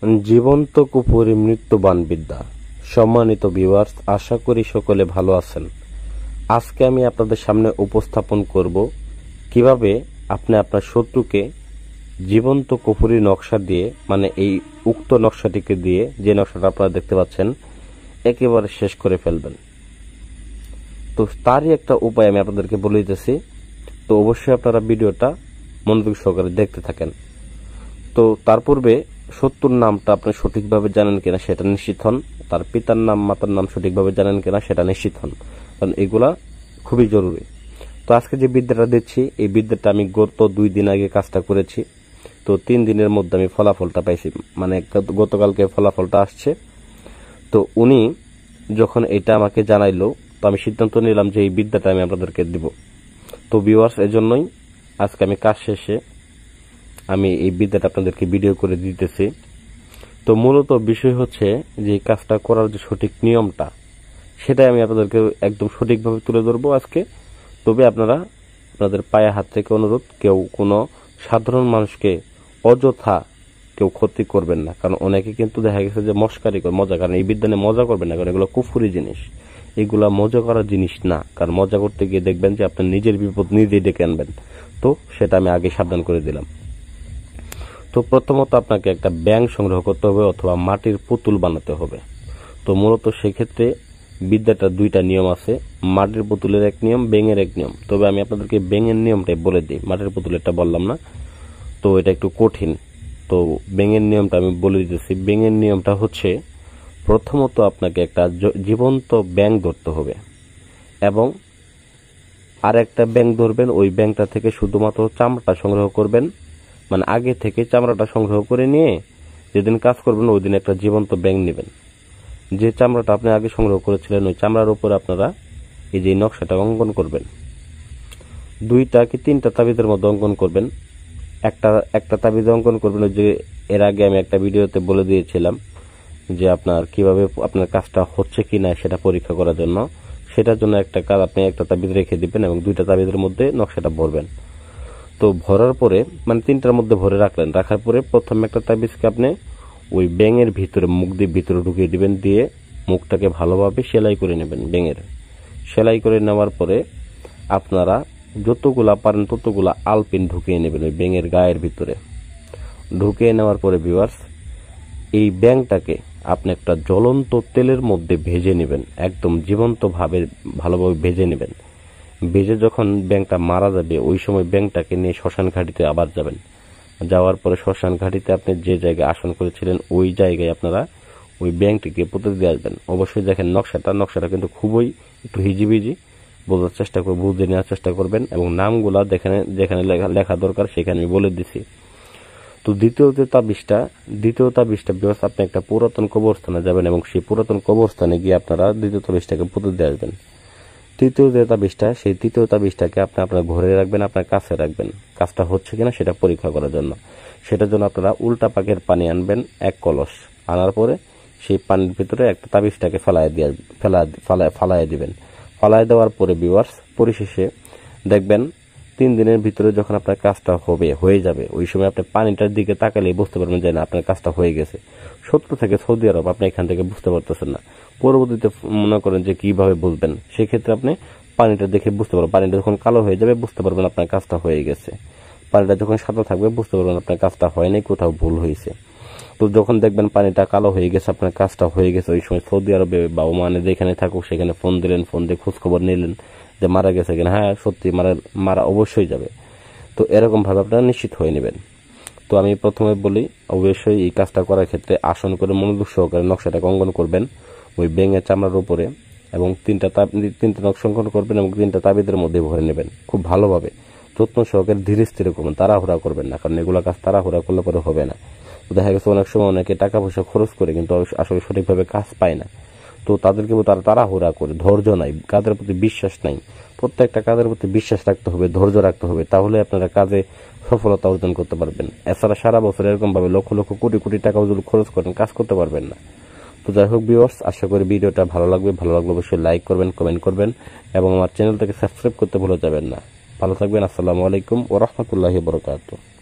জীবন্ত কুপুরি মৃত্যুবান বিদ্যা। সম্মানিত ভিউয়ার্স, আশা করি সকলে ভালো আছেন। আজকে আমি আপনাদের সামনে উপস্থাপন করব কিভাবে আপনি আপনার শত্রুকে জীবন্ত কুপুরি নকশা দিয়ে, মানে এই উক্ত নকশাটিকে দিয়ে, যে নকশাটা আপনারা দেখতে পাচ্ছেন, একেবারে শেষ করে ফেলবেন। তো তারই একটা উপায় আমি আপনাদেরকে বলে দিতেছি। তো অবশ্যই আপনারা ভিডিওটা মনোযোগ সহকারে দেখতে থাকেন। তো তার পূর্বে শত্রুর নামটা আপনি সঠিকভাবে জানেন কিনা সেটা নিশ্চিত হন। তার পিতার নাম মাতার নাম সঠিকভাবে জানেন কিনা সেটা নিশ্চিত হন, কারণ এগুলা খুবই জরুরি। তো আজকে যে বিদ্যাটা দিচ্ছি, এই বিদ্যাটা আমি গত 2 দিন আগে কাজটা করেছি। তো 3 দিনের মধ্যে আমি ফলাফলটা পাইছি, মানে গতকালকে ফলাফলটা আসছে। তো উনি যখন এটা আমাকে জানাইলো, তো আমি সিদ্ধান্ত নিলাম যে এই বিদ্যাটা আমি আপনাদেরকে দিব। তো ভিউয়ার্স, এজন্যই আজকে আমি কাজ শেষে আমি এই বিদ্যাটা আপনাদেরকে ভিডিও করে দিতেছি। তো মূলত বিষয় হচ্ছে যে এই কাজটা করার যে সঠিক নিয়মটা, সেটাই আমি আপনাদেরকে একদম সঠিকভাবে তুলে ধরবো আজকে। তবে আপনারা আপনাদের পায়ে হাত থেকে অনুরোধ, কেউ কোনো সাধারণ মানুষকে অযথা কেউ ক্ষতি করবেন না, কারণ অনেকে কিন্তু দেখা গেছে যে মস্কারি করে, মজা, কারণ এই বিদ্যা নিয়ে মজা করবেন না, কারণ এগুলো কুফুরি জিনিস, এগুলা মজা করার জিনিস না। কারণ মজা করতে গিয়ে দেখবেন যে আপনার নিজের বিপদ নিজেই ডেকে আনবেন। তো সেটা আমি আগে সাবধান করে দিলাম। তো প্রথমত আপনাকে একটা ব্যাঙ সংগ্রহ করতে হবে অথবা মাটির পুতুল বানাতে হবে। তো মূলত সেক্ষেত্রে বিদ্যাটা 2টা নিয়ম আছে, মাটির পুতুলের এক নিয়ম, ব্যাঙের এক নিয়ম। তবে আমি আপনাদেরকে ব্যাঙের নিয়মটাই বলে দিই, মাটির পুতুলেরটা বললাম না, তো এটা একটু কঠিন। তো ব্যাঙের নিয়মটা আমি বলে দিতেছি। ব্যাঙের নিয়মটা হচ্ছে, প্রথমত আপনাকে একটা জীবন্ত ব্যাঙ ধরতে হবে এবং আর একটা ব্যাঙ ধরবেন। ওই ব্যাঙটা থেকে শুধুমাত্র চামড়াটা সংগ্রহ করবেন, মানে আগে থেকে চামড়াটা সংগ্রহ করে নিয়ে যেদিন কাজ করবেন ওই দিন একটা জীবন্ত ব্যাঙ নেবেন। যে চামড়াটা আপনি আগে সংগ্রহ করেছিলেন, ওই চামড়ার উপর আপনারা এই যে নকশাটা অঙ্কন করবেন। 2টা কি 3টা তাবিজের মধ্যে অঙ্কন করবেন। একটা তাবিজ অঙ্কন করবেন, ওই যে এর আগে আমি একটা ভিডিওতে বলে দিয়েছিলাম যে আপনার কিভাবে আপনার কাজটা হচ্ছে কিনা সেটা পরীক্ষা করার জন্য। সেটার জন্য একটা কাজ, আপনি একটা তাবিজ রেখে দিবেন এবং 2টা তাবিজের মধ্যে নকশাটা ভরবেন। তো ভরার পরে, মানে 3টার মধ্যে ভরে রাখলেন, রাখার পরে প্রথমে একটা তাবিজকে আপনি ওই ব্যাঙের ভিতরে, মুখ দিয়ে ভিতরে ঢুকিয়ে দিবেন, দিয়ে মুখটাকে ভালোভাবে সেলাই করে নেবেন। ব্যাঙের সেলাই করে নেওয়ার পরে আপনারা যতগুলা পারেন ততগুলা আলপিন ঢুকিয়ে নেবেন ওই ব্যাঙের গায়ের ভিতরে। ঢুকিয়ে নেওয়ার পরে ভিউয়ার্স, এই ব্যাঙটাকে আপনি একটা জ্বলন্ত তেলের মধ্যে ভেজে নেবেন, একদম জীবন্তভাবে ভালোভাবে ভেজে নেবেন। ভেজে যখন ব্যাঙটা মারা যাবে, ওই সময় ব্যাঙটাকে নিয়ে শ্মশান ঘাটিতে আবার যাবেন। যাওয়ার পরে শ্মশান ঘাটিতে আপনি যে জায়গায় আসন করেছিলেন ওই জায়গায় আপনারা ওই ব্যাঙটিকে পুঁতে দিয়ে আসবেন। অবশ্যই দেখেন নকশাটা কিন্তু খুবই একটু হিজিবিজি, বোঝার চেষ্টা করে বুঝে নেওয়ার চেষ্টা করবেন এবং নামগুলা যেখানে লেখা দরকার সেখানে আমি বলে দিছি। তো দ্বিতীয় তাবিজটা বিকজ আপনি একটা পুরাতন কবরস্থানে যাবেন এবং সেই পুরাতন কবরস্থানে গিয়ে আপনারা দ্বিতীয় তাবিজটাকে পুঁতে দিয়ে আসবেন। তৃতীয় তাবিজটাকে আপনি আপনার ঘরে রাখবেন, আপনার কাছে রাখবেন, কাজটা হচ্ছে কিনা সেটা পরীক্ষা করার জন্য। সেটার জন্য আপনারা উল্টা পাকের পানি আনবেন 1 কলস। আনার পরে সেই পানির ভিতরে একটা তাবিজটাকে ফালায় দিবেন। ফালায় দেওয়ার পরে ভিউয়ার্স, পরিশেষে দেখবেন 3 দিনের ভিতরে যখন আপনার কাজটা হয়ে যাবে, ওই সময় আপনি পানিটার দিকে তাকালে বুঝতে পারবেন যে না, আপনার কাজটা হয়ে গেছে। শত্রু থেকে সৌদি আরব, আপনি এখান থেকে বুঝতে পারতেছেন না। পরবর্তীতে মনে করেন যে কিভাবে বুঝবেন, সেক্ষেত্রে আপনি পানিটা দেখে বুঝতে পারবেন। পানিটা যখন কালো হয়ে যাবে বুঝতে পারবেন আপনার কাজটা হয়ে গেছে। পানিটা যখন সাদা থাকবে বুঝতে পারবেন আপনার কাজটা হয়নি, কোথাও ভুল হয়েছে। তো যখন দেখবেন পানিটা কালো হয়ে গেছে, আপনার কাজটা হয়ে গেছে, ওই সময় সৌদি আরবে বা ওমানে যেখানে থাকুক সেখানে ফোন দিলেন, ফোন দিয়ে খোঁজখবর নিলেন যে মারা গেছে কিনা। হ্যাঁ, সত্যি মারা অবশ্যই যাবে। তো এরকম ভাবে আপনারা নিশ্চিত হয়ে নেবেন। তো আমি প্রথমে বলি, অবশ্যই এই কাজটা করার ক্ষেত্রে আসন করে মনোযোগ সহকারে নকশাটাকে অঙ্কন করবেন ওই ব্যাঙের চামড়ার উপরে এবং 3টা নকশা অঙ্কন করবেন এবং 3টা তাবিজের মধ্যে ভরে নেবেন খুব ভালোভাবে। যত্ন সহকারে ধীরে স্থিরে করবেন, তাড়াহুড়া করবেন না, কারণ এগুলো কাজ তাড়াহুড়া করলে পরে হবে না। দেখা গেছে অনেক সময় অনেকে টাকা পয়সা খরচ করে কিন্তু আসলে সঠিকভাবে কাজ পায় না। তো তাদেরকে তারা তাড়াহুড়া করে, ধৈর্য নাই, কাজের প্রতি বিশ্বাস নাই। প্রত্যেকটা কাজের প্রতি বিশ্বাস রাখতে হবে, ধৈর্য রাখতে হবে, তাহলে আপনারা কাজে সফলতা অর্জন করতে পারবেন। এছাড়া সারা বছর এরকম ভাবে লক্ষ লক্ষ কোটি কোটি টাকা যদি খরচ করেন, কাজ করতে পারবেন না। তো যাই হোক ভিউয়ার্স, আশা করি ভিডিওটা ভালো লাগবে অবশ্যই লাইক করবেন, কমেন্ট করবেন এবং আমার চ্যানেলটাকে সাবস্ক্রাইব করতে ভুলে যাবেন না। ভালো থাকবেন। আসসালামু আলাইকুম ওয়া রাহমাতুল্লাহি ওয়া বারাকাতুহু।